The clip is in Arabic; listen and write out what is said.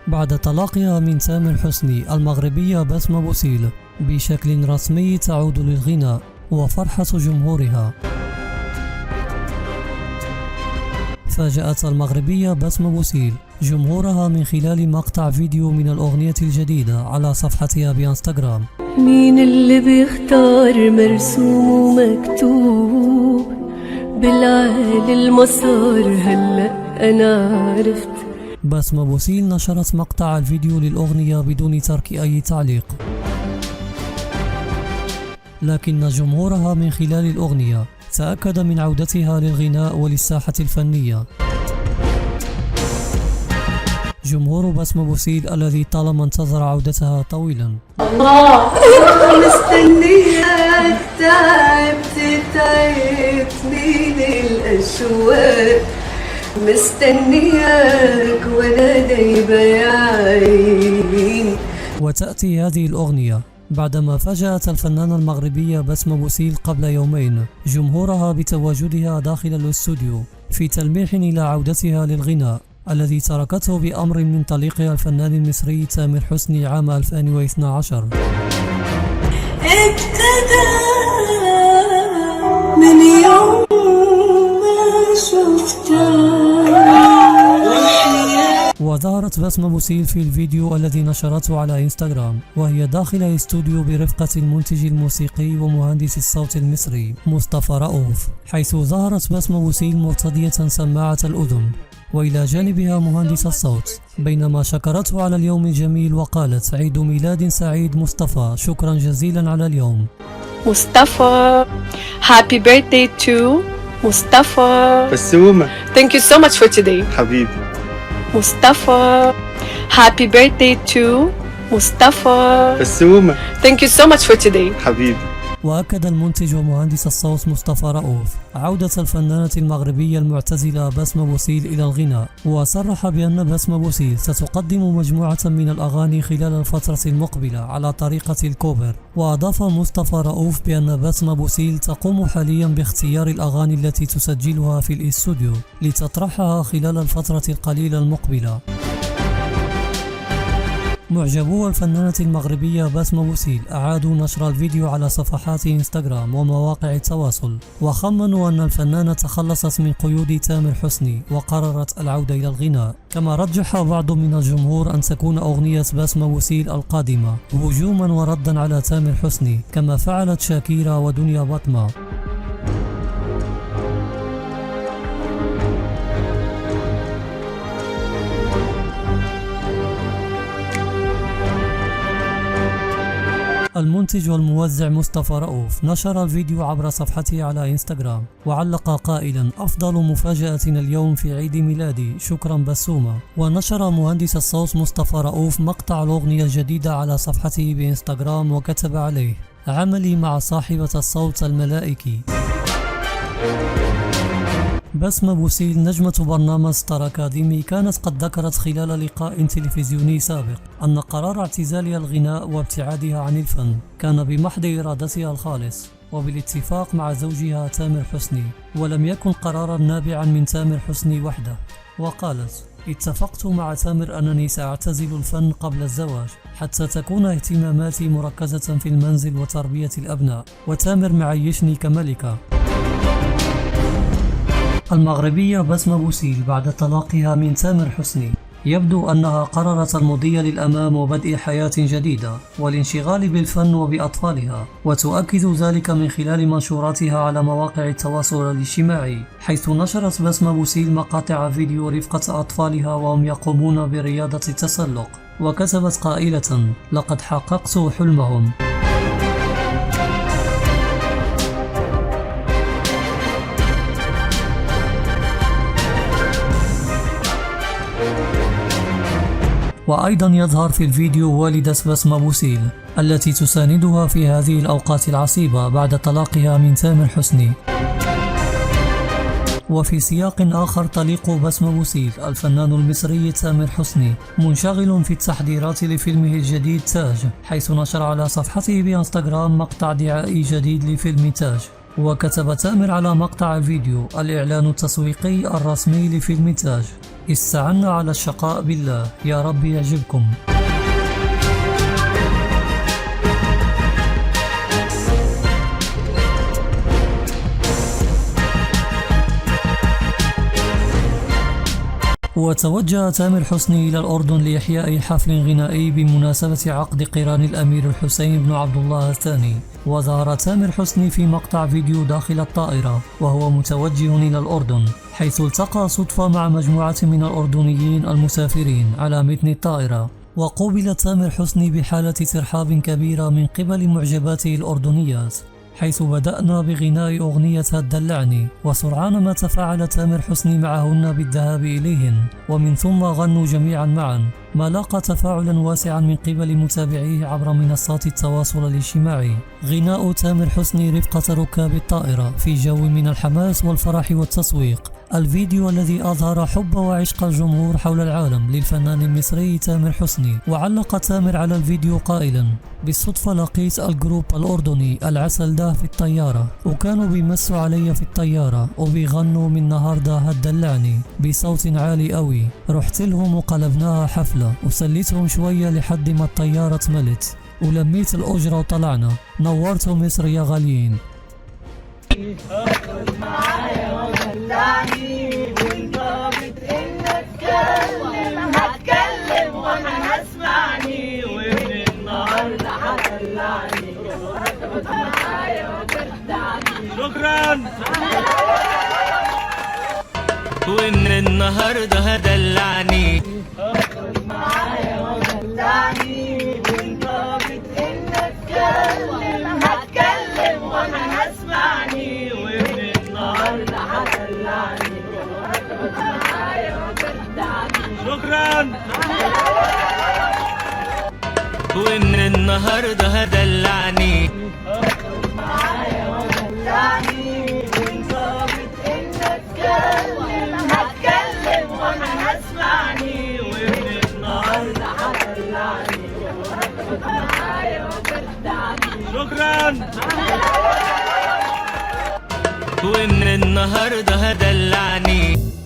بعد تلقيها من تامر حسني المغربية بسمة بوسيل بشكل رسمي تعود للغناء وفرحة جمهورها. فاجأت المغربية بسمة بوسيل جمهورها من خلال مقطع فيديو من الأغنية الجديدة على صفحتها بإنستغرام. مين اللي بيختار مرسوم ومكتوب بالعالي المسار؟ هلأ أنا عرفت. بسمة بوسيل نشرت مقطع الفيديو للأغنية بدون ترك أي تعليق، لكن جمهورها من خلال الأغنية تأكد من عودتها للغناء وللساحة الفنية. جمهور بسمة بوسيل الذي طالما انتظر عودتها طويلا. مستنياك تعبتني للأشواق، مستنياك وانا دايبة يا عيني. وتأتي هذه الأغنية بعدما فاجأت الفنانة المغربية بسمة بوسيل قبل يومين جمهورها بتواجدها داخل الاستوديو في تلميح إلى عودتها للغناء الذي تركته بأمر من طليقها الفنان المصري تامر حسني عام 2012. ابتدى من يوم ما شفتك. وظهرت بسمة بوسيل في الفيديو الذي نشرته على انستغرام وهي داخل استوديو برفقة المنتج الموسيقي ومهندس الصوت المصري مصطفى رؤوف، حيث ظهرت بسمة بوسيل مرتدية سماعة الأذن وإلى جانبها مهندس الصوت، بينما شكرته على اليوم الجميل وقالت: عيد ميلاد سعيد مصطفى، شكرا جزيلا على اليوم. مصطفى happy birthday to مصطفى بسومة. thank you so much for today حبيبي مصطفى happy birthday to مصطفى بسومة. thank you so much for today حبيبي. وأكد المنتج ومهندس الصوت مصطفى رؤوف عودة الفنانة المغربية المعتزلة بسمة بوسيل إلى الغناء، وصرح بأن بسمة بوسيل ستقدم مجموعة من الأغاني خلال الفترة المقبلة على طريقة الكوفر. وأضاف مصطفى رؤوف بأن بسمة بوسيل تقوم حاليا باختيار الأغاني التي تسجلها في الاستوديو لتطرحها خلال الفترة القليلة المقبلة. معجبو الفنانة المغربية بسمة بوسيل أعادوا نشر الفيديو على صفحات انستغرام ومواقع التواصل، وخمنوا أن الفنانة تخلصت من قيود تامر حسني وقررت العودة إلى الغناء. كما رجح بعض من الجمهور أن تكون أغنية بسمة بوسيل القادمة هجوما وردا على تامر حسني كما فعلت شاكيرا ودنيا بطمة. المنتج والموزع مصطفى رؤوف نشر الفيديو عبر صفحته على انستغرام وعلق قائلا: أفضل مفاجأتنا اليوم في عيد ميلادي، شكرا بسومة. ونشر مهندس الصوت مصطفى رؤوف مقطع الأغنية الجديدة على صفحته بانستغرام وكتب عليه: عملي مع صاحبة الصوت الملائكي. بسمة بوسيل نجمة برنامج ستار أكاديمي كانت قد ذكرت خلال لقاء تلفزيوني سابق أن قرار اعتزالها الغناء وابتعادها عن الفن كان بمحض إرادتها الخالص وبالاتفاق مع زوجها تامر حسني، ولم يكن قرارا نابعا من تامر حسني وحده. وقالت: اتفقت مع تامر أنني سأعتزل الفن قبل الزواج حتى تكون اهتماماتي مركزة في المنزل وتربية الأبناء، وتامر معيشني كملكة. المغربية بسمة بوسيل بعد طلاقها من تامر حسني يبدو أنها قررت المضي للأمام وبدء حياة جديدة والانشغال بالفن وبأطفالها، وتؤكد ذلك من خلال منشوراتها على مواقع التواصل الاجتماعي، حيث نشرت بسمة بوسيل مقاطع فيديو رفقة أطفالها وهم يقومون برياضة التسلق، وكتبت قائلة: لقد حققت حلمهم. وأيضا يظهر في الفيديو والدة بسمة بوسيل التي تساندها في هذه الأوقات العصيبة بعد طلاقها من تامر حسني. وفي سياق آخر تليق بسمة بوسيل الفنان المصري تامر حسني منشغل في التحضيرات لفيلمه الجديد تاج، حيث نشر على صفحته بإنستغرام مقطع دعائي جديد لفيلم تاج، وكتب تامر على مقطع الفيديو الإعلان التسويقي الرسمي لفيلم تاج: استعنا على الشقاء بالله، يا رب يعجبكم. وتوجه تامر حسني إلى الأردن لإحياء حفل غنائي بمناسبة عقد قران الأمير الحسين بن عبد الله الثاني. وظهر تامر حسني في مقطع فيديو داخل الطائرة وهو متوجه إلى الأردن، حيث التقى صدفة مع مجموعة من الأردنيين المسافرين على متن الطائرة. وقوبل تامر حسني بحالة ترحاب كبيرة من قبل معجباته الأردنيات، حيث بدأنا بغناء أغنية هتدلعني، وسرعان ما تفاعل تامر حسني معهن بالذهاب إليهن، ومن ثم غنوا جميعا معا، ما لاقى تفاعلا واسعا من قبل متابعيه عبر منصات التواصل الاجتماعي. غناء تامر حسني رفقة ركاب الطائرة في جو من الحماس والفرح والتسويق. الفيديو الذي أظهر حب وعشق الجمهور حول العالم للفنان المصري تامر حسني. وعلق تامر على الفيديو قائلا: بالصدفة لقيت الجروب الأردني العسل ده في الطيارة، وكانوا بيمسوا علي في الطيارة وبيغنوا من النهاردة هتدلعني بصوت عالي قوي. رحت لهم وقلبناها حفلة وسليتهم شوية لحد ما الطيارة اتملت، ولميت الأجرة وطلعنا. نورتوا مصر يا غاليين. هتكلم وانا هسمعني، ومن النهارده هدلعني. شكرا. ومن النهارده هدلعني، معايا ودلعني، وانت بتقل اتكلم. هتكلم وانا هسمعني، ومن النهارده هدلعني. شكرا. ومن النهارده هدلعني، معايا ودلعني، وانت بتقل اتكلم. هتكلم وانا هسمعني، ومن النهارده هدلعني. شكرا. ومن النهارده هدلعني.